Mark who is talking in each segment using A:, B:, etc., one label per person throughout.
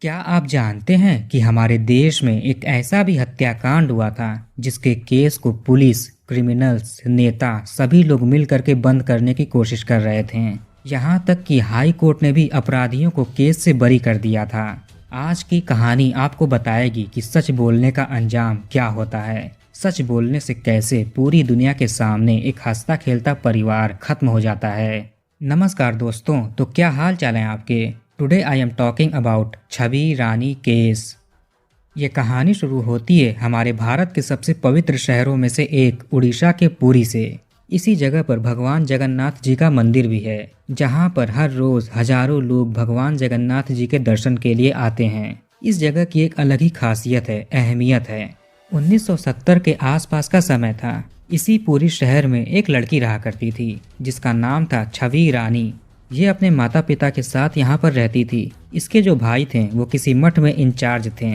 A: क्या आप जानते हैं कि हमारे देश में एक ऐसा भी हत्याकांड हुआ था जिसके केस को पुलिस, क्रिमिनल्स, नेता सभी लोग मिल करके बंद करने की कोशिश कर रहे थे। यहाँ तक कि हाई कोर्ट ने भी अपराधियों को केस से बरी कर दिया था। आज की कहानी आपको बताएगी कि सच बोलने का अंजाम क्या होता है, सच बोलने से कैसे पूरी दुनिया के सामने एक हंसता खेलता परिवार खत्म हो जाता है। नमस्कार दोस्तों, तो क्या हाल चाल है आपके। Today I am talking about Chhavi Rani case. ये कहानी शुरू होती है हमारे भारत के सबसे पवित्र शहरों में से एक उड़ीसा के पुरी से। इसी जगह पर भगवान जगन्नाथ जी का मंदिर भी है, जहाँ पर हर रोज हजारों लोग भगवान जगन्नाथ जी के दर्शन के लिए आते हैं। इस जगह की एक अलग ही खासियत है, अहमियत है। 1970 के आसपास का समय था। इसी पूरी शहर में एक लड़की रहा करती थी जिसका नाम था छवि रानी। ये अपने माता पिता के साथ यहाँ पर रहती थी। इसके जो भाई थे वो किसी मठ में इंचार्ज थे।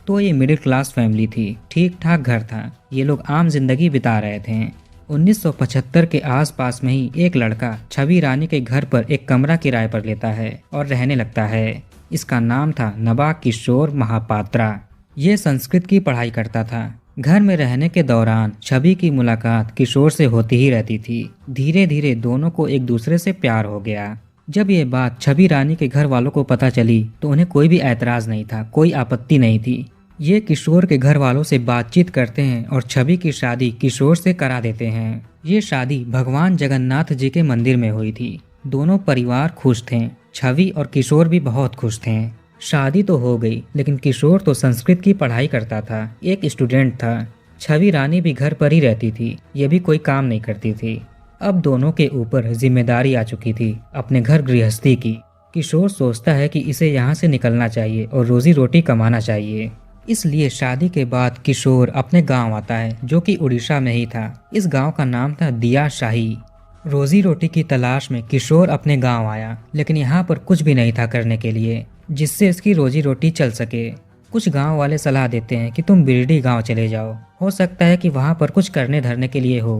A: तो ये मिडिल क्लास फैमिली थी, ठीक ठाक घर था। ये लोग आम जिंदगी बिता रहे थे। 1975 के आसपास में ही एक लड़का छवि रानी के घर पर एक कमरा किराए पर लेता है और रहने लगता है। इसका नाम था नबा किशोर महापात्रा। ये संस्कृत की पढ़ाई करता था। घर में रहने के दौरान छवि की मुलाकात किशोर से होती ही रहती थी। धीरे धीरे दोनों को एक दूसरे से प्यार हो गया। जब ये बात छवि रानी के घर वालों को पता चली तो उन्हें कोई भी ऐतराज नहीं था, कोई आपत्ति नहीं थी। ये किशोर के घर वालों से बातचीत करते हैं और छवि की शादी किशोर से करा देते हैं। ये शादी भगवान जगन्नाथ जी के मंदिर में हुई थी। दोनों परिवार खुश थे। छवि और किशोर भी बहुत खुश थे। शादी तो हो गई, लेकिन किशोर तो संस्कृत की पढ़ाई करता था, एक स्टूडेंट था। छवि रानी भी घर पर ही रहती थी, ये भी कोई काम नहीं करती थी। अब दोनों के ऊपर जिम्मेदारी आ चुकी थी अपने घर गृहस्थी की। किशोर सोचता है कि इसे यहाँ से निकलना चाहिए और रोजी रोटी कमाना चाहिए। इसलिए शादी के बाद किशोर अपने गांव आता है, जो कि उड़ीसा में ही था। इस गांव का नाम था दिया शाही। रोजी रोटी की तलाश में किशोर अपने गांव आया, लेकिन यहाँ पर कुछ भी नहीं था करने के लिए जिससे इसकी रोजी रोटी चल सके। कुछ गांव वाले सलाह देते हैं कि तुम बिरडी गांव चले जाओ, हो सकता है कि वहां पर कुछ करने धरने के लिए हो।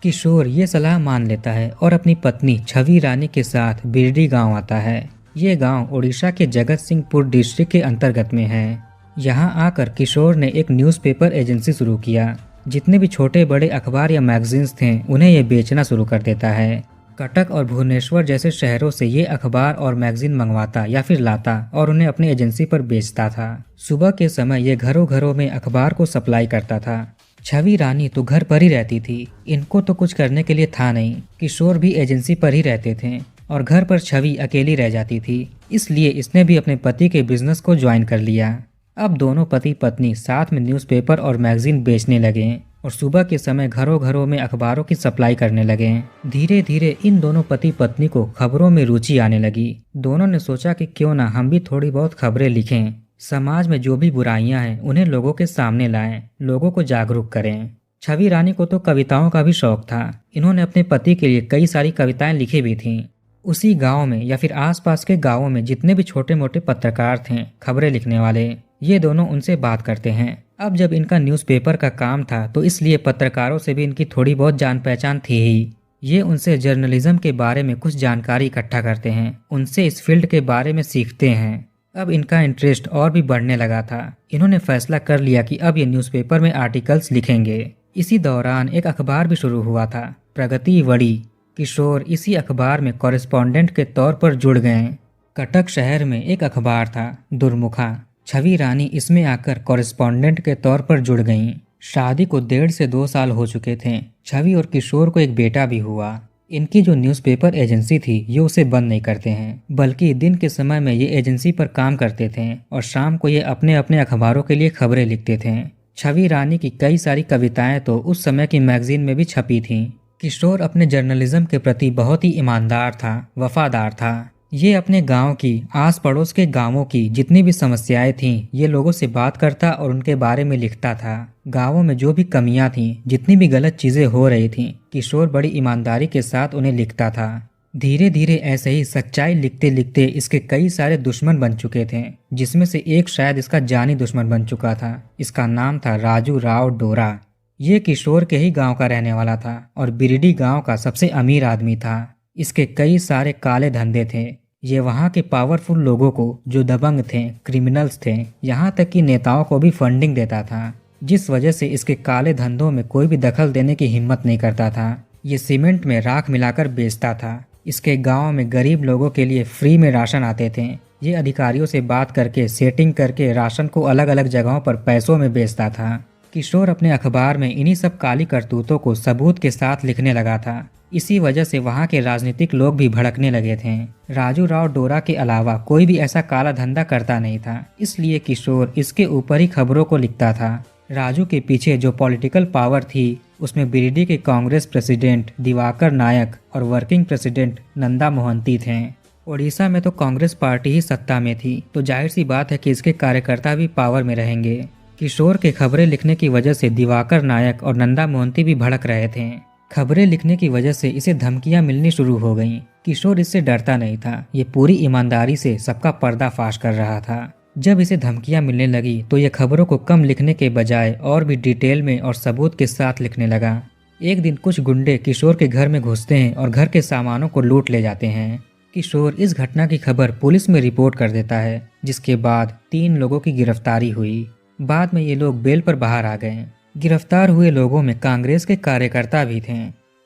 A: किशोर ये सलाह मान लेता है और अपनी पत्नी छवि रानी के साथ बिरडी गांव आता है। ये गांव उड़ीसा के जगत सिंहपुर डिस्ट्रिक्ट के अंतर्गत में है। यहाँ आकर किशोर ने एक न्यूज़पेपर एजेंसी शुरू किया। जितने भी छोटे बड़े अखबार या मैगजीन्स थे उन्हें ये बेचना शुरू कर देता है। कटक और भुवनेश्वर जैसे शहरों से ये अखबार और मैगजीन मंगवाता या फिर लाता और उन्हें अपनी एजेंसी पर बेचता था। सुबह के समय ये घरों घरों में अखबार को सप्लाई करता था। छवि रानी तो घर पर ही रहती थी, इनको तो कुछ करने के लिए था नहीं। किशोर भी एजेंसी पर ही रहते थे और घर पर छवि अकेली रह जाती थी। इसलिए इसने भी अपने पति के बिजनेस को ज्वाइन कर लिया। अब दोनों पति पत्नी साथ में न्यूज़पेपर और मैगजीन बेचने लगे और सुबह के समय घरों घरों में अखबारों की सप्लाई करने लगे। धीरे धीरे इन दोनों पति पत्नी को खबरों में रुचि आने लगी। दोनों ने सोचा कि क्यों ना हम भी थोड़ी बहुत खबरें लिखें, समाज में जो भी बुराइयां हैं उन्हें लोगों के सामने लाएं, लोगों को जागरूक करें। छवि रानी को तो कविताओं का भी शौक था। इन्होंने अपने पति के लिए कई सारी कविताएं लिखी भी थीं। उसी गाँव में या फिर आसपास के गाँवों में जितने भी छोटे मोटे पत्रकार थे, खबरें लिखने वाले, ये दोनों उनसे बात करते हैं। अब जब इनका न्यूज़पेपर का काम था तो इसलिए पत्रकारों से भी इनकी थोड़ी बहुत जान पहचान थी ही। ये उनसे जर्नलिज्म के बारे में कुछ जानकारी इकट्ठा करते हैं, उनसे इस फील्ड के बारे में सीखते हैं। अब इनका इंटरेस्ट और भी बढ़ने लगा था। इन्होंने फैसला कर लिया कि अब ये न्यूज़पेपर में आर्टिकल्स लिखेंगे। इसी दौरान एक अखबार भी शुरू हुआ था, प्रगति वड़ी। किशोर इसी अखबार में कॉरेस्पॉन्डेंट के तौर पर जुड़ गए। कटक शहर में एक अखबार था, दुर्मुखा। छवि रानी इसमें आकर कॉरेस्पॉन्डेंट के तौर पर जुड़ गईं। शादी को 1.5 से 2 साल हो चुके थे। छवि और किशोर को एक बेटा भी हुआ। इनकी जो न्यूज़पेपर एजेंसी थी ये उसे बंद नहीं करते हैं, बल्कि दिन के समय में ये एजेंसी पर काम करते थे और शाम को ये अपने अपने अखबारों के लिए खबरें लिखते थे। छवि रानी की कई सारी कविताएं तो उस समय की मैगजीन में भी छपी थीं। किशोर अपने जर्नलिज्म के प्रति बहुत ही ईमानदार था, वफादार था। ये अपने गांव की, आस पड़ोस के गांवों की जितनी भी समस्याएं थीं ये लोगों से बात करता और उनके बारे में लिखता था। गांवों में जो भी कमियां थीं, जितनी भी गलत चीजें हो रही थीं, किशोर बड़ी ईमानदारी के साथ उन्हें लिखता था। धीरे धीरे ऐसे ही सच्चाई लिखते लिखते इसके कई सारे दुश्मन बन चुके थे, जिसमें से एक शायद इसका जानी दुश्मन बन चुका था। इसका नाम था राजू राव डोरा। ये किशोर के ही गाँव का रहने वाला था और बिरडी गाँव का सबसे अमीर आदमी था। इसके कई सारे काले धंधे थे। ये वहाँ के पावरफुल लोगों को, जो दबंग थे, क्रिमिनल्स थे, यहाँ तक कि नेताओं को भी फंडिंग देता था, जिस वजह से इसके काले धंधों में कोई भी दखल देने की हिम्मत नहीं करता था। ये सीमेंट में राख मिलाकर बेचता था। इसके गांव में गरीब लोगों के लिए फ्री में राशन आते थे। ये अधिकारियों से बात करके सेटिंग करके राशन को अलग अलग जगहों पर पैसों में बेचता था। किशोर अपने अखबार में इन्हीं सब काली करतूतों को सबूत के साथ लिखने लगा था। इसी वजह से वहाँ के राजनीतिक लोग भी भड़कने लगे थे। राजू राव डोरा के अलावा कोई भी ऐसा काला धंधा करता नहीं था, इसलिए किशोर इसके ऊपर ही खबरों को लिखता था। राजू के पीछे जो पॉलिटिकल पावर थी उसमें बिरडी के कांग्रेस प्रेसिडेंट दिवाकर नायक और वर्किंग प्रेसिडेंट नंदा मोहंती थे। ओडिशा में तो कांग्रेस पार्टी ही सत्ता में थी, तो जाहिर सी बात है कि इसके कार्यकर्ता भी पावर में रहेंगे। किशोर के खबरें लिखने की वजह से दिवाकर नायक और नंदा मोहंती भी भड़क रहे थे। खबरें लिखने की वजह से इसे धमकियां मिलनी शुरू हो गईं। किशोर इससे डरता नहीं था, ये पूरी ईमानदारी से सबका पर्दाफाश कर रहा था। जब इसे धमकियां मिलने लगी तो ये खबरों को कम लिखने के बजाय और भी डिटेल में और सबूत के साथ लिखने लगा। एक दिन कुछ गुंडे किशोर के घर में घुसते हैं और घर के सामानों को लूट ले जाते हैं। किशोर इस घटना की खबर पुलिस में रिपोर्ट कर देता है, जिसके बाद 3 लोगों की गिरफ्तारी हुई। बाद में ये लोग बेल पर बाहर आ गए। गिरफ्तार हुए लोगों में कांग्रेस के कार्यकर्ता भी थे।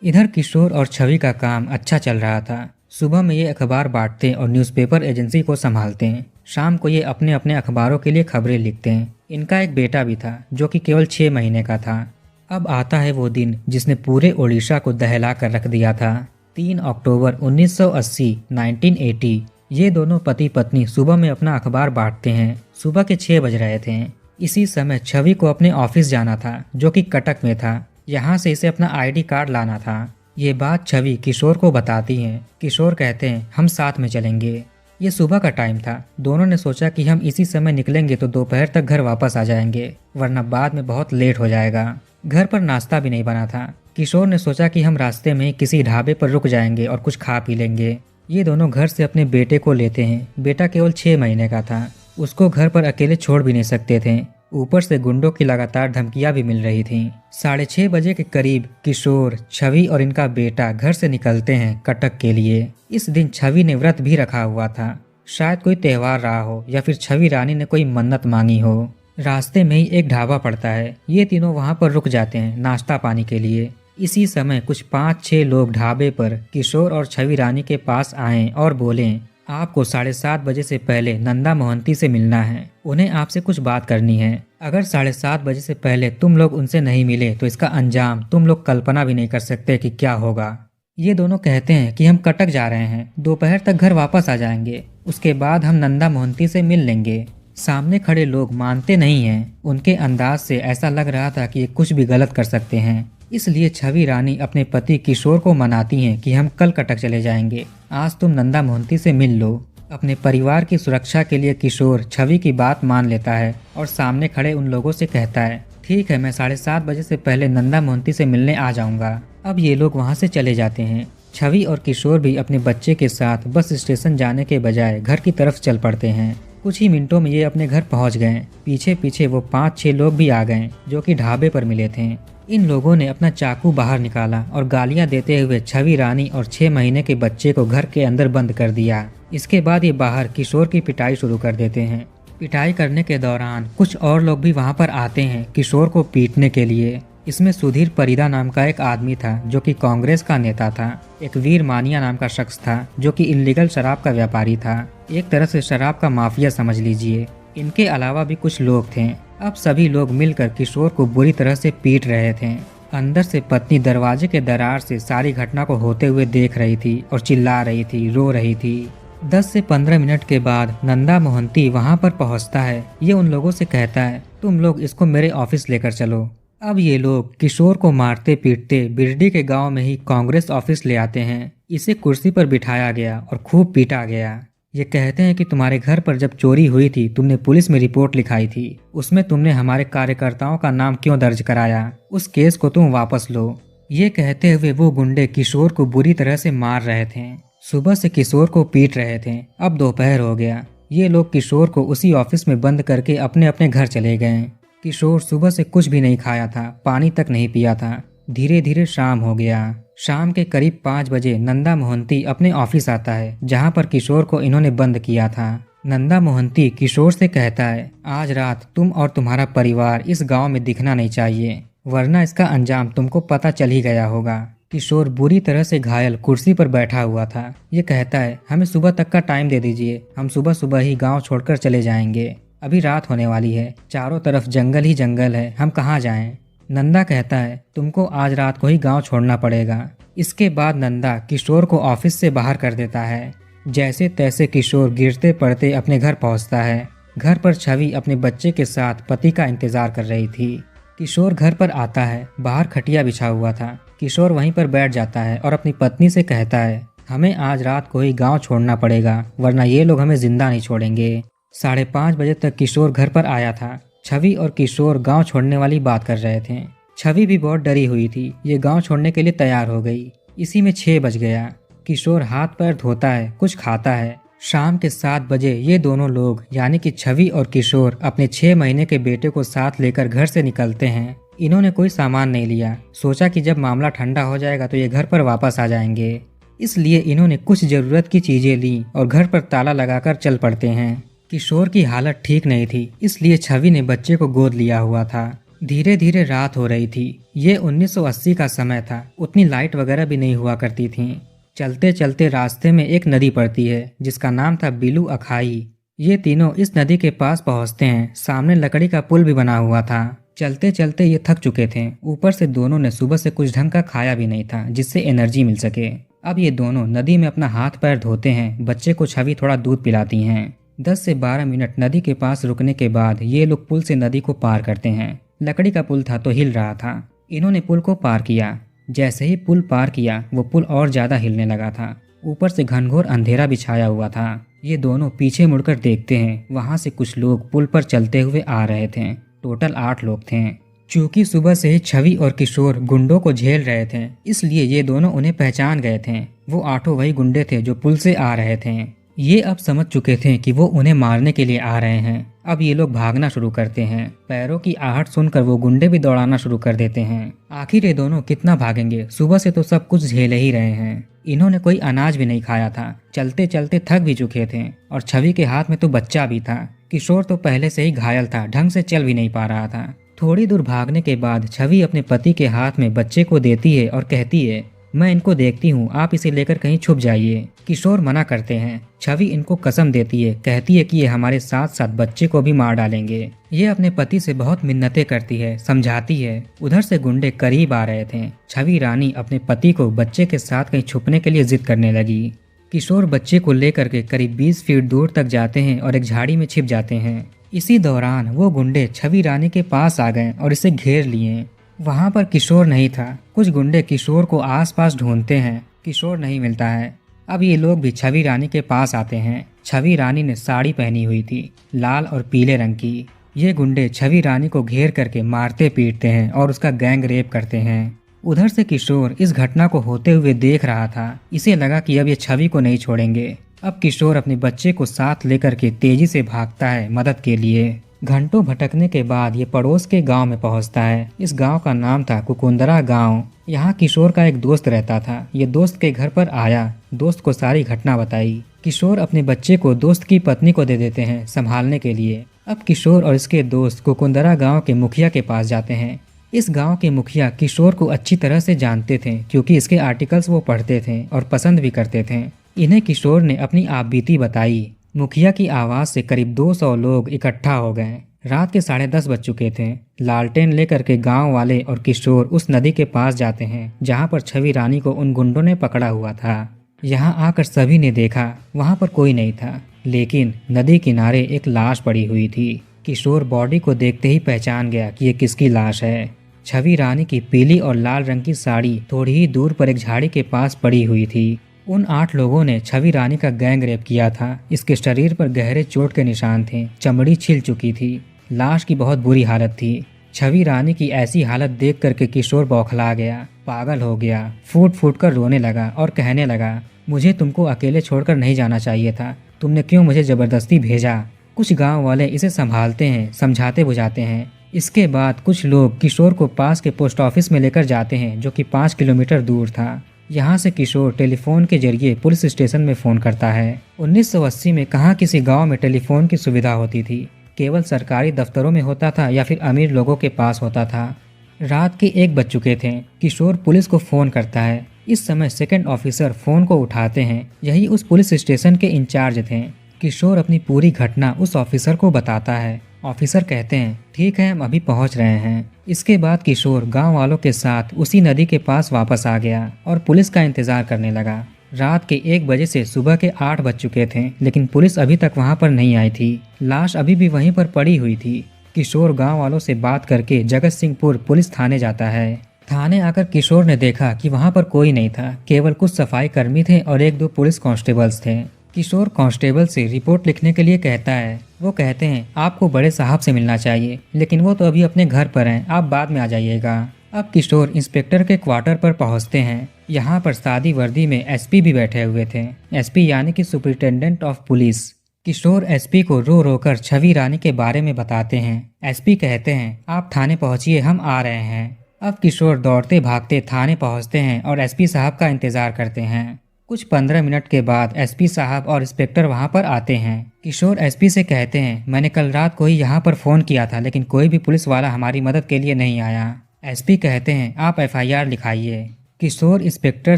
A: इधर किशोर और छवि का काम अच्छा चल रहा था। सुबह में ये अखबार बांटते और न्यूज़पेपर एजेंसी को संभालते हैं। शाम को ये अपने अपने अखबारों के लिए खबरें लिखते हैं। इनका एक बेटा भी था जो कि केवल 6 महीने का था। अब आता है वो दिन जिसने पूरे ओडिशा को दहला कर रख दिया था। 3 अक्टूबर 1980 1980 ये दोनों पति पत्नी सुबह में अपना अखबार बांटते हैं। सुबह के 6 बज रहे थे। इसी समय छवि को अपने ऑफिस जाना था, जो कि कटक में था। यहाँ से इसे अपना आईडी कार्ड लाना था। ये बात छवि किशोर को बताती हैं। किशोर कहते हैं हम साथ में चलेंगे। ये सुबह का टाइम था। दोनों ने सोचा कि हम इसी समय निकलेंगे तो दोपहर तक घर वापस आ जाएंगे, वरना बाद में बहुत लेट हो जाएगा। घर पर नाश्ता भी नहीं बना था। किशोर ने सोचा कि हम रास्ते में किसी ढाबे पर रुक जाएंगे और कुछ खा पी लेंगे। ये दोनों घर से अपने बेटे को लेते हैं। बेटा केवल 6 महीने का था। उसको घर पर अकेले छोड़ भी नहीं सकते थे। ऊपर से गुंडों की लगातार धमकियां भी मिल रही थीं। 6:30 बजे के करीब किशोर, छवि और इनका बेटा घर से निकलते हैं कटक के लिए। इस दिन छवि ने व्रत भी रखा हुआ था। शायद कोई त्योहार रहा हो या फिर छवि रानी ने कोई मन्नत मांगी हो। रास्ते में ही एक ढाबा पड़ता है। ये तीनों वहां पर रुक जाते हैं नाश्ता पानी के लिए। इसी समय कुछ 5-6 लोग ढाबे पर किशोर और छवि रानी के पास आए और बोले, आपको 7:30 बजे से पहले नंदा मोहंती से मिलना है। उन्हें आपसे कुछ बात करनी है। अगर 7:30 बजे से पहले तुम लोग उनसे नहीं मिले तो इसका अंजाम तुम लोग कल्पना भी नहीं कर सकते कि क्या होगा। ये दोनों कहते हैं कि हम कटक जा रहे हैं, दोपहर तक घर वापस आ जाएंगे, उसके बाद हम नंदा मोहंती से मिल लेंगे। सामने खड़े लोग मानते नहीं हैं। उनके अंदाज से ऐसा लग रहा था कि ये कुछ भी गलत कर सकते हैं। इसलिए छवि रानी अपने पति किशोर को मनाती हैं कि हम कल कटक चले जाएंगे, आज तुम नंदा मोहंती से मिल लो। अपने परिवार की सुरक्षा के लिए किशोर छवि की बात मान लेता है और सामने खड़े उन लोगों से कहता है, ठीक है, मैं 7:30 बजे से पहले नंदा मोहंती से मिलने आ जाऊंगा। अब ये लोग वहाँ से चले जाते हैं। छवि और किशोर भी अपने बच्चे के साथ बस स्टेशन जाने के बजाय घर की तरफ चल पड़ते हैं। कुछ ही मिनटों में ये अपने घर पहुँच गए। पीछे पीछे वो 5-6 लोग भी आ गए जो कि ढाबे पर मिले थे। इन लोगों ने अपना चाकू बाहर निकाला और गालियां देते हुए छवि रानी और 6 महीने के बच्चे को घर के अंदर बंद कर दिया। इसके बाद ये बाहर किशोर की पिटाई शुरू कर देते हैं। पिटाई करने के दौरान कुछ और लोग भी वहां पर आते हैं किशोर को पीटने के लिए। इसमें सुधीर परिदा नाम का एक आदमी था जो कि कांग्रेस का नेता था। एक वीर मानिया नाम का शख्स था जो कि इल्लीगल शराब का व्यापारी था। एक तरह से शराब का माफिया समझ लीजिए। इनके अलावा भी कुछ लोग थे। अब सभी लोग मिलकर किशोर को बुरी तरह से पीट रहे थे। अंदर से पत्नी दरवाजे के दरार से सारी घटना को होते हुए देख रही थी और चिल्ला रही थी, रो रही थी। 10 से 15 मिनट के बाद नंदा मोहंती वहां पर पहुंचता है। ये उन लोगों से कहता है, तुम लोग इसको मेरे ऑफिस लेकर चलो। अब ये लोग किशोर को मारते पीटते बिरडी के गांव में ही कांग्रेस ऑफिस ले आते हैं। इसे कुर्सी पर बिठाया गया और खूब पीटा गया। ये कहते हैं कि तुम्हारे घर पर जब चोरी हुई थी तुमने पुलिस में रिपोर्ट लिखाई थी, उसमें तुमने हमारे कार्यकर्ताओं का नाम क्यों दर्ज कराया, उस केस को तुम वापस लो। ये कहते हुए वो गुंडे किशोर को बुरी तरह से मार रहे थे। सुबह से किशोर को पीट रहे थे। अब दोपहर हो गया। ये लोग किशोर को उसी ऑफिस में बंद करके अपने अपने घर चले गए। किशोर सुबह से कुछ भी नहीं खाया था, पानी तक नहीं पिया था। धीरे धीरे शाम हो गया। शाम के करीब 5 बजे नंदा मोहंती अपने ऑफिस आता है जहाँ पर किशोर को इन्होंने बंद किया था। नंदा मोहंती किशोर से कहता है, आज रात तुम और तुम्हारा परिवार इस गांव में दिखना नहीं चाहिए, वरना इसका अंजाम तुमको पता चल ही गया होगा। किशोर बुरी तरह से घायल कुर्सी पर बैठा हुआ था। ये कहता है, हमें सुबह तक का टाइम दे दीजिए, हम सुबह सुबह ही गांव छोड़कर चले जाएंगे। अभी रात होने वाली है, चारों तरफ जंगल ही जंगल है, हम कहाँ जाएं? नंदा कहता है, तुमको आज रात को ही गांव छोड़ना पड़ेगा। इसके बाद नंदा किशोर को ऑफिस से बाहर कर देता है। जैसे तैसे किशोर गिरते पड़ते अपने घर पहुंचता है। घर पर छवि अपने बच्चे के साथ पति का इंतजार कर रही थी। किशोर घर पर आता है, बाहर खटिया बिछा हुआ था। किशोर वहीं पर बैठ जाता है और अपनी पत्नी से कहता है, हमें आज रात को ही गांव छोड़ना पड़ेगा, वरना ये लोग हमें जिंदा नहीं छोड़ेंगे। 5:30 बजे तक किशोर घर पर आया था। छवि और किशोर गांव छोड़ने वाली बात कर रहे थे। छवि भी बहुत डरी हुई थी। ये गांव छोड़ने के लिए तैयार हो गई। इसी में 6 बज गया। किशोर हाथ पैर धोता है, कुछ खाता है। शाम के 7 बजे ये दोनों लोग यानी कि छवि और किशोर अपने 6 महीने के बेटे को साथ लेकर घर से निकलते हैं। इन्होंने कोई सामान नहीं लिया। सोचा कि जब मामला ठंडा हो जाएगा तो ये घर पर वापस आ जाएंगे। इसलिए इन्होंने कुछ जरूरत की चीजें ली और घर पर ताला लगाकर चल पड़ते हैं। किशोर की हालत ठीक नहीं थी, इसलिए छवि ने बच्चे को गोद लिया हुआ था। धीरे धीरे रात हो रही थी। ये 1980 का समय था, उतनी लाइट वगैरह भी नहीं हुआ करती थी। चलते चलते रास्ते में एक नदी पड़ती है जिसका नाम था बिलू अखाई। ये तीनों इस नदी के पास पहुंचते हैं। सामने लकड़ी का पुल भी बना हुआ था। चलते चलते ये थक चुके थे। ऊपर से दोनों ने सुबह से कुछ ढंग का खाया भी नहीं था जिससे एनर्जी मिल सके। अब ये दोनों नदी में अपना हाथ पैर धोते हैं। बच्चे को छवि थोड़ा दूध पिलाती हैं। 10 से 12 मिनट नदी के पास रुकने के बाद ये लोग पुल से नदी को पार करते हैं। लकड़ी का पुल था तो हिल रहा था। इन्होंने पुल को पार किया। जैसे ही पुल पार किया वो पुल और ज्यादा हिलने लगा था। ऊपर से घनघोर अंधेरा भी छाया हुआ था। ये दोनों पीछे मुड़कर देखते हैं। वहां से कुछ लोग पुल पर चलते हुए आ रहे थे। टोटल 8 लोग थे। चूंकि सुबह से ही छवि और किशोर गुंडों को झेल रहे थे, इसलिए ये दोनों उन्हें पहचान गए थे। वो 8 वही गुंडे थे जो पुल से आ रहे थे। ये अब समझ चुके थे कि वो उन्हें मारने के लिए आ रहे हैं। अब ये लोग भागना शुरू करते हैं। पैरों की आहट सुनकर वो गुंडे भी दौड़ाना शुरू कर देते हैं। आखिर ये दोनों कितना भागेंगे, सुबह से तो सब कुछ झेले ही रहे हैं। इन्होंने कोई अनाज भी नहीं खाया था। चलते चलते थक भी चुके थे और छवि के हाथ में तो बच्चा भी था। किशोर तो पहले से ही घायल था, ढंग से चल भी नहीं पा रहा था। थोड़ी दूर भागने के बाद छवि अपने पति के हाथ में बच्चे को देती है और कहती है, मैं इनको देखती हूँ, आप इसे लेकर कहीं छुप जाइए। किशोर मना करते हैं। छवि इनको कसम देती है, कहती है कि ये हमारे साथ साथ बच्चे को भी मार डालेंगे। ये अपने पति से बहुत मिन्नतें करती है, समझाती है। उधर से गुंडे करीब आ रहे थे। छवि रानी अपने पति को बच्चे के साथ कहीं छुपने के लिए जिद करने लगी। किशोर बच्चे को लेकर के करीब 20 फीट दूर तक जाते हैं और एक झाड़ी में छिप जाते हैं। इसी दौरान वो गुंडे छवि रानी के पास आ गए और इसे घेर लिए। वहां पर किशोर नहीं था। कुछ गुंडे किशोर को आसपास ढूंढते हैं, किशोर नहीं मिलता है। अब ये लोग भी छवि रानी के पास आते हैं। छवि रानी ने साड़ी पहनी हुई थी, लाल और पीले रंग की। ये गुंडे छवि रानी को घेर करके मारते पीटते हैं और उसका गैंग रेप करते हैं। उधर से किशोर इस घटना को होते हुए देख रहा था। इसे लगा कि अब ये छवि को नहीं छोड़ेंगे। अब किशोर अपने बच्चे को साथ लेकर के तेजी से भागता है मदद के लिए। घंटों भटकने के बाद ये पड़ोस के गांव में पहुंचता है। इस गांव का नाम था कुकुंदरा गांव। यहाँ किशोर का एक दोस्त रहता था। ये दोस्त के घर पर आया, दोस्त को सारी घटना बताई। किशोर अपने बच्चे को दोस्त की पत्नी को दे देते हैं संभालने के लिए। अब किशोर और इसके दोस्त कुकुंदरा गांव के मुखिया के पास जाते हैं। इस गांव के मुखिया किशोर को अच्छी तरह से जानते थे क्योंकि इसके आर्टिकल्स वो पढ़ते थे और पसंद भी करते थे। इन्हें किशोर ने अपनी आपबीती बताई। मुखिया की आवाज से करीब 200 लोग इकट्ठा हो गए। रात के 10:30 बज चुके थे। लालटेन लेकर के गांव वाले और किशोर उस नदी के पास जाते हैं जहां पर छवि रानी को उन गुंडों ने पकड़ा हुआ था। यहां आकर सभी ने देखा, वहां पर कोई नहीं था, लेकिन नदी किनारे एक लाश पड़ी हुई थी। किशोर बॉडी को देखते ही पहचान गया कि ये किसकी लाश है। छवि रानी की पीली और लाल रंग की साड़ी थोड़ी ही दूर पर एक झाड़ी के पास पड़ी हुई थी। उन 8 लोगों ने छवि रानी का गैंग रेप किया था। इसके शरीर पर गहरे चोट के निशान थे, चमड़ी छिल चुकी थी, लाश की बहुत बुरी हालत थी। छवि रानी की ऐसी हालत देख करके किशोर बौखला गया, पागल हो गया, फूट फूट कर रोने लगा और कहने लगा, मुझे तुमको अकेले छोड़कर नहीं जाना चाहिए था, तुमने क्यों मुझे जबरदस्ती भेजा। कुछ गांव वाले इसे संभालते हैं, समझाते बुझाते हैं। इसके बाद कुछ लोग किशोर को पास के पोस्ट ऑफिस में लेकर जाते हैं जो कि 5 किलोमीटर दूर था। यहाँ से किशोर टेलीफोन के जरिए पुलिस स्टेशन में फ़ोन करता है। 1980 में कहाँ किसी गांव में टेलीफोन की सुविधा होती थी, केवल सरकारी दफ्तरों में होता था या फिर अमीर लोगों के पास होता था। रात के 1 बज चुके थे। किशोर पुलिस को फ़ोन करता है। इस समय सेकंड ऑफिसर फ़ोन को उठाते हैं। यही उस पुलिस स्टेशन के इंचार्ज थे। किशोर अपनी पूरी घटना उस ऑफिसर को बताता है। ऑफिसर कहते हैं ठीक है, हम अभी पहुंच रहे हैं। इसके बाद किशोर गांव वालों के साथ उसी नदी के पास वापस आ गया और पुलिस का इंतजार करने लगा। रात के 1 बजे से सुबह के 8 बज चुके थे, लेकिन पुलिस अभी तक वहां पर नहीं आई थी। लाश अभी भी वहीं पर पड़ी हुई थी। किशोर गांव वालों से बात करके जगत सिंहपुर पुलिस थाने जाता है। थाने आकर किशोर ने देखा कि वहां पर कोई नहीं था, केवल कुछ सफाई कर्मी थे और 1-2 पुलिस कांस्टेबल्स थे। किशोर कांस्टेबल से रिपोर्ट लिखने के लिए कहता है। वो कहते हैं आपको बड़े साहब से मिलना चाहिए, लेकिन वो तो अभी अपने घर पर हैं, आप बाद में आ जाइएगा। अब किशोर इंस्पेक्टर के क्वार्टर पर पहुंचते हैं। यहाँ पर सादी वर्दी में एसपी भी बैठे हुए थे। एसपी यानी कि superintendent of police. Kishore SP को रो रो कर छवि रानी के बारे में बताते हैं। एसपी कहते हैं आप थाने पहुंचिए, हम आ रहे हैं। अब किशोर दौड़ते भागते थाने पहुंचते हैं और एसपी साहब का इंतजार करते हैं। कुछ 15 मिनट के बाद एसपी साहब और इंस्पेक्टर वहां पर आते हैं। किशोर एसपी से कहते हैं मैंने कल रात को ही यहाँ पर फ़ोन किया था, लेकिन कोई भी पुलिस वाला हमारी मदद के लिए नहीं आया। एसपी कहते हैं आप एफआईआर लिखाइए। किशोर इंस्पेक्टर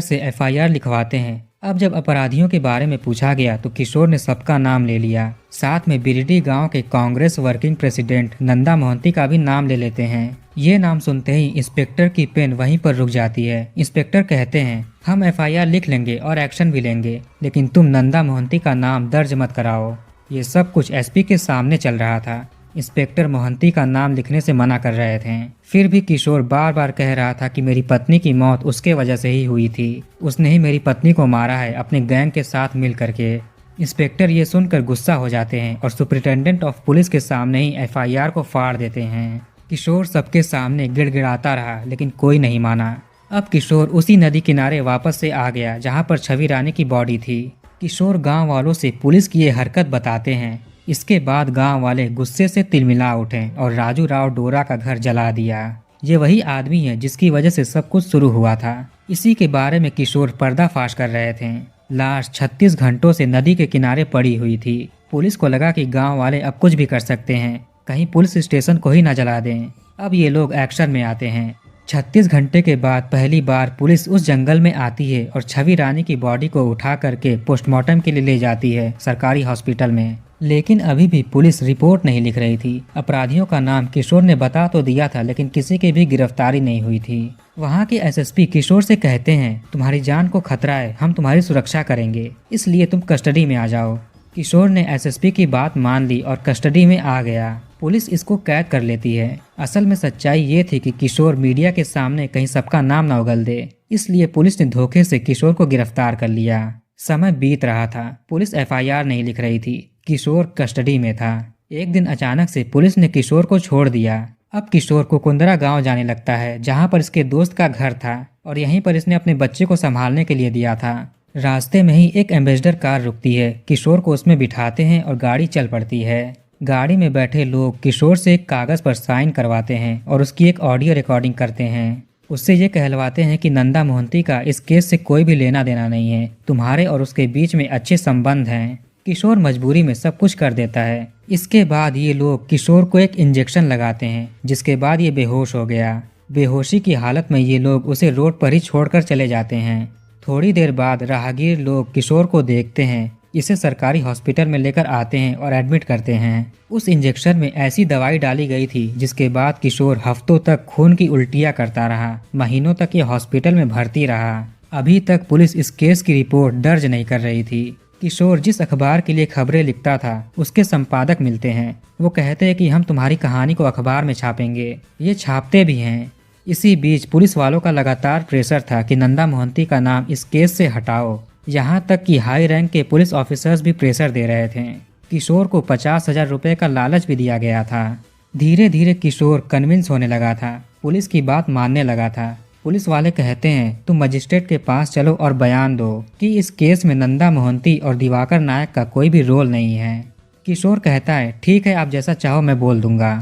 A: से एफआईआर लिखवाते हैं। अब जब अपराधियों के बारे में पूछा गया तो किशोर ने सबका नाम ले लिया। साथ में बिरडी गांव के कांग्रेस वर्किंग प्रेसिडेंट नंदा मोहंती का भी नाम ले लेते हैं। ये नाम सुनते ही इंस्पेक्टर की पेन वहीं पर रुक जाती है। इंस्पेक्टर कहते हैं हम एफआईआर लिख लेंगे और एक्शन भी लेंगे, लेकिन तुम नंदा मोहंती का नाम दर्ज मत कराओ। ये सब कुछ एसपी के सामने चल रहा था। इंस्पेक्टर मोहंती का नाम लिखने से मना कर रहे थे। फिर भी किशोर बार बार कह रहा था कि मेरी पत्नी की मौत उसके वजह से ही हुई थी, उसने ही मेरी पत्नी को मारा है अपने गैंग के साथ मिल करके। इंस्पेक्टर ये सुनकर गुस्सा हो जाते हैं और सुपरिटेंडेंट ऑफ पुलिस के सामने ही एफआईआर को फाड़ देते हैं। किशोर सबके सामने गिड़गिड़ाता रहा, लेकिन कोई नहीं माना। अब किशोर उसी नदी किनारे वापस से आ गया जहाँ पर छवि रानी की बॉडी थी। किशोर गाँव वालों से पुलिस की ये हरकत बताते हैं। इसके बाद गांव वाले गुस्से से तिलमिला उठे और राजू राव डोरा का घर जला दिया। ये वही आदमी है जिसकी वजह से सब कुछ शुरू हुआ था। इसी के बारे में किशोर पर्दाफाश कर रहे थे। लाश 36 घंटों से नदी के किनारे पड़ी हुई थी। पुलिस को लगा कि गांव वाले अब कुछ भी कर सकते हैं, कहीं पुलिस स्टेशन को ही न जला दें। अब ये लोग एक्शन में आते हैं। 36 घंटे के बाद पहली बार पुलिस उस जंगल में आती है और छवि रानी की बॉडी को उठा करके पोस्टमार्टम के लिए ले जाती है सरकारी हॉस्पिटल में। लेकिन अभी भी पुलिस रिपोर्ट नहीं लिख रही थी। अपराधियों का नाम किशोर ने बता तो दिया था, लेकिन किसी की भी गिरफ्तारी नहीं हुई थी। वहाँ के एसएसपी किशोर से कहते हैं तुम्हारी जान को खतरा है, हम तुम्हारी सुरक्षा करेंगे, इसलिए तुम कस्टडी में आ जाओ। किशोर ने एसएसपी की बात मान ली और कस्टडी में आ गया। पुलिस इसको कैद कर लेती है। असल में सच्चाई ये थी कि किशोर मीडिया के सामने कहीं सबका नाम न उगल दे, इसलिए पुलिस ने धोखे से किशोर को गिरफ्तार कर लिया। समय बीत रहा था, पुलिस एफआईआर नहीं लिख रही थी। किशोर कस्टडी में था। एक दिन अचानक से पुलिस ने किशोर को छोड़ दिया। अब किशोर कुकुंदरा गांव जाने लगता है, जहां पर इसके दोस्त का घर था और यहीं पर इसने अपने बच्चे को संभालने के लिए दिया था। रास्ते में ही एक एम्बेसडर कार रुकती है। किशोर को उसमें बिठाते हैं और गाड़ी चल पड़ती है। गाड़ी में बैठे लोग किशोर से एक कागज पर साइन करवाते हैं और उसकी एक ऑडियो रिकॉर्डिंग करते हैं। उससे ये कहलवाते हैं कि नंदा मोहंती का इस केस से कोई भी लेना देना नहीं है, तुम्हारे और उसके बीच में अच्छे संबंध हैं। किशोर मजबूरी में सब कुछ कर देता है। इसके बाद ये लोग किशोर को एक इंजेक्शन लगाते हैं, जिसके बाद ये बेहोश हो गया। बेहोशी की हालत में ये लोग उसे रोड पर ही छोड़कर चले जाते हैं। थोड़ी देर बाद राहगीर लोग किशोर को देखते हैं, इसे सरकारी हॉस्पिटल में लेकर आते हैं और एडमिट करते हैं। उस इंजेक्शन में ऐसी दवाई डाली गई थी जिसके बाद किशोर हफ्तों तक खून की उल्टियाँ करता रहा। महीनों तक ये हॉस्पिटल में भर्ती रहा। अभी तक पुलिस इस केस की रिपोर्ट दर्ज नहीं कर रही थी। किशोर जिस अखबार के लिए खबरें लिखता था उसके संपादक मिलते हैं। वो कहते हैं कि हम तुम्हारी कहानी को अखबार में छापेंगे। ये छापते भी हैं। इसी बीच पुलिस वालों का लगातार प्रेशर था कि नंदा मोहंती का नाम इस केस से हटाओ। यहाँ तक कि हाई रैंक के पुलिस ऑफिसर्स भी प्रेशर दे रहे थे। किशोर को 50,000 रुपये का लालच भी दिया गया था। धीरे धीरे किशोर कन्विंस होने लगा था, पुलिस की बात मानने लगा था। पुलिस वाले कहते हैं तुम मजिस्ट्रेट के पास चलो और बयान दो कि इस केस में नंदा मोहंती और दिवाकर नायक का कोई भी रोल नहीं है। किशोर कहता है ठीक है, आप जैसा चाहो मैं बोल दूंगा।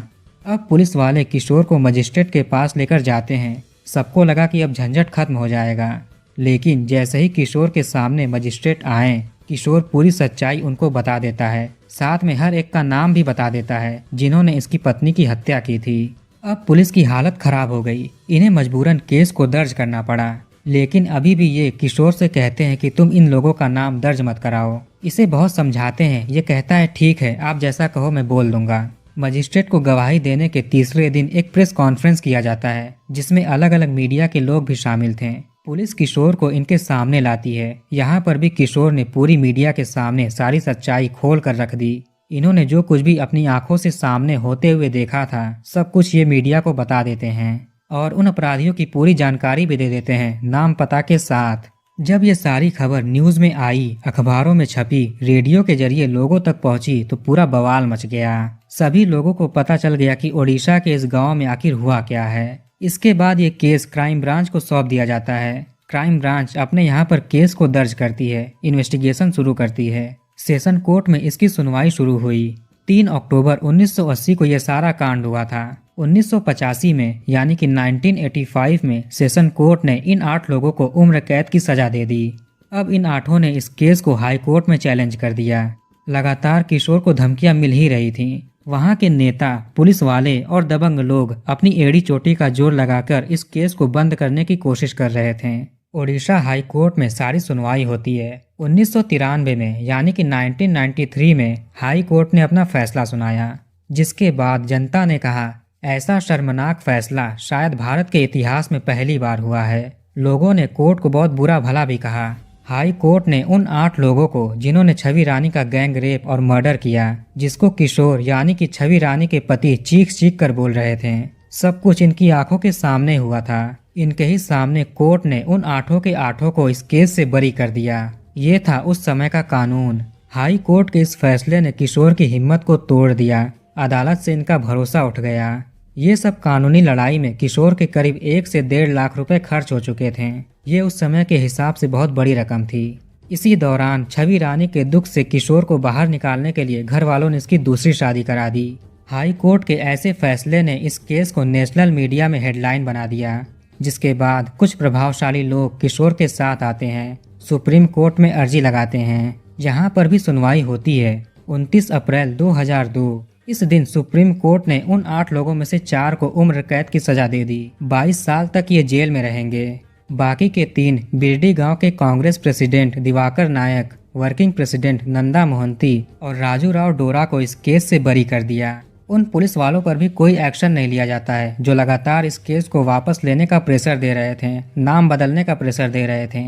A: अब पुलिस वाले किशोर को मजिस्ट्रेट के पास लेकर जाते हैं। सबको लगा कि अब झंझट खत्म हो जाएगा, लेकिन जैसे ही किशोर के सामने मजिस्ट्रेट आए, किशोर पूरी सच्चाई उनको बता देता है। साथ में हर एक का नाम भी बता देता है जिन्होंने इसकी पत्नी की हत्या की थी। अब पुलिस की हालत खराब हो गई, इन्हें मजबूरन केस को दर्ज करना पड़ा। लेकिन अभी भी ये किशोर से कहते हैं कि तुम इन लोगों का नाम दर्ज मत कराओ। इसे बहुत समझाते हैं, ये कहता है ठीक है, आप जैसा कहो मैं बोल दूंगा। मजिस्ट्रेट को गवाही देने के तीसरे दिन एक प्रेस कॉन्फ्रेंस किया जाता है जिसमें अलग अलग मीडिया के लोग भी शामिल थे। पुलिस किशोर को इनके सामने लाती है। यहाँ पर भी किशोर ने पूरी मीडिया के सामने सारी सच्चाई खोल कर रख दी। इन्होंने जो कुछ भी अपनी आंखों से सामने होते हुए देखा था, सब कुछ ये मीडिया को बता देते हैं और उन अपराधियों की पूरी जानकारी भी दे देते हैं, नाम पता के साथ। जब ये सारी खबर न्यूज में आई, अखबारों में छपी, रेडियो के जरिए लोगों तक पहुंची तो पूरा बवाल मच गया। सभी लोगों को पता चल गया कि ओडिशा के इस गांव में आखिर हुआ क्या है। इसके बाद ये केस क्राइम ब्रांच को सौंप दिया जाता है। क्राइम ब्रांच अपने यहाँ पर केस को दर्ज करती है, इन्वेस्टिगेशन शुरू करती है। सेशन कोर्ट में इसकी सुनवाई शुरू हुई। 3 अक्टूबर 1980 को यह सारा कांड हुआ था। 1985 में यानी कि 1985 में सेशन कोर्ट ने इन 8 लोगों को उम्र कैद की सजा दे दी। अब इन 8 ने इस केस को हाई कोर्ट में चैलेंज कर दिया। लगातार किशोर को धमकियां मिल ही रही थीं। वहां के नेता, पुलिस वाले और दबंग लोग अपनी एड़ी चोटी का जोर लगाकर इस केस को बंद करने की कोशिश कर रहे थे। ओडिशा हाई कोर्ट में सारी सुनवाई होती है। 1993 में यानी कि 1993 में हाई कोर्ट ने अपना फैसला सुनाया, जिसके बाद जनता ने कहा ऐसा शर्मनाक फैसला शायद भारत के इतिहास में पहली बार हुआ है। लोगों ने कोर्ट को बहुत बुरा भला भी कहा। हाई कोर्ट ने उन 8 लोगों को जिन्होंने छवि रानी का गैंग रेप और मर्डर किया, जिसको किशोर यानी कि छवि रानी के पति चीख चीख कर बोल रहे थे, सब कुछ इनकी आंखों के सामने हुआ था। इनके ही सामने कोर्ट ने उन 8 के 8 को इस केस से बरी कर दिया। ये था उस समय का कानून। हाई कोर्ट के इस फैसले ने किशोर की हिम्मत को तोड़ दिया। अदालत से इनका भरोसा उठ गया। ये सब कानूनी लड़ाई में किशोर के करीब 1 से 1.5 लाख रुपए खर्च हो चुके थे। ये उस समय के हिसाब से बहुत बड़ी रकम थी। इसी दौरान छवि रानी के दुख से किशोर को बाहर निकालने के लिए घर वालों ने इसकी दूसरी शादी करा दी। हाई कोर्ट के ऐसे फैसले ने इस केस को नेशनल मीडिया में हेडलाइन बना दिया, जिसके बाद कुछ प्रभावशाली लोग किशोर के साथ आते हैं, सुप्रीम कोर्ट में अर्जी लगाते हैं। यहाँ पर भी सुनवाई होती है। 29 अप्रैल 2002 इस दिन सुप्रीम कोर्ट ने उन 8 लोगों में से 4 को उम्र कैद की सजा दे दी। 22 साल तक ये जेल में रहेंगे। बाकी के 3 बिरडी गांव के कांग्रेस प्रेसिडेंट दिवाकर नायक, वर्किंग प्रेसिडेंट नंदा मोहंती और राजू राव डोरा को इस केस से बरी कर दिया। उन पुलिस वालों पर भी कोई एक्शन नहीं लिया जाता है जो लगातार इस केस को वापस लेने का प्रेशर दे रहे थे, नाम बदलने का प्रेशर दे रहे थे।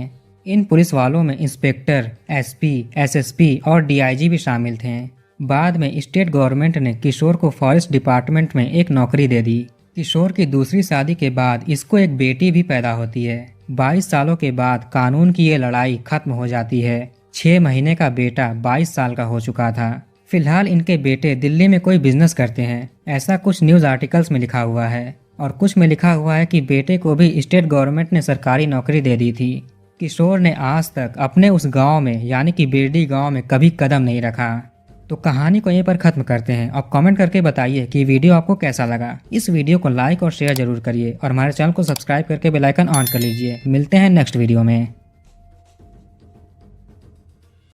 A: इन पुलिस वालों में इंस्पेक्टर, एसपी, एसएसपी और डीआईजी भी शामिल थे। बाद में स्टेट गवर्नमेंट ने किशोर को फॉरेस्ट डिपार्टमेंट में एक नौकरी दे दी। किशोर की दूसरी शादी के बाद इसको एक बेटी भी पैदा होती है। 22 सालों के बाद कानून की ये लड़ाई खत्म हो जाती है। 6 महीने का बेटा 22 साल का हो चुका था। फिलहाल इनके बेटे दिल्ली में कोई बिजनेस करते हैं, ऐसा कुछ न्यूज़ आर्टिकल्स में लिखा हुआ है, और कुछ में लिखा हुआ है कि बेटे को भी स्टेट गवर्नमेंट ने सरकारी नौकरी दे दी थी। किशोर ने आज तक अपने उस गांव में यानी कि बिरडी गांव में कभी कदम नहीं रखा। तो कहानी को यहीं पर खत्म करते हैं। अब कमेंट करके बताइए कि वीडियो आपको कैसा लगा। इस वीडियो को लाइक और शेयर जरूर करिए और हमारे चैनल को सब्सक्राइब करके बेल आइकन ऑन कर लीजिए। मिलते हैं नेक्स्ट वीडियो में।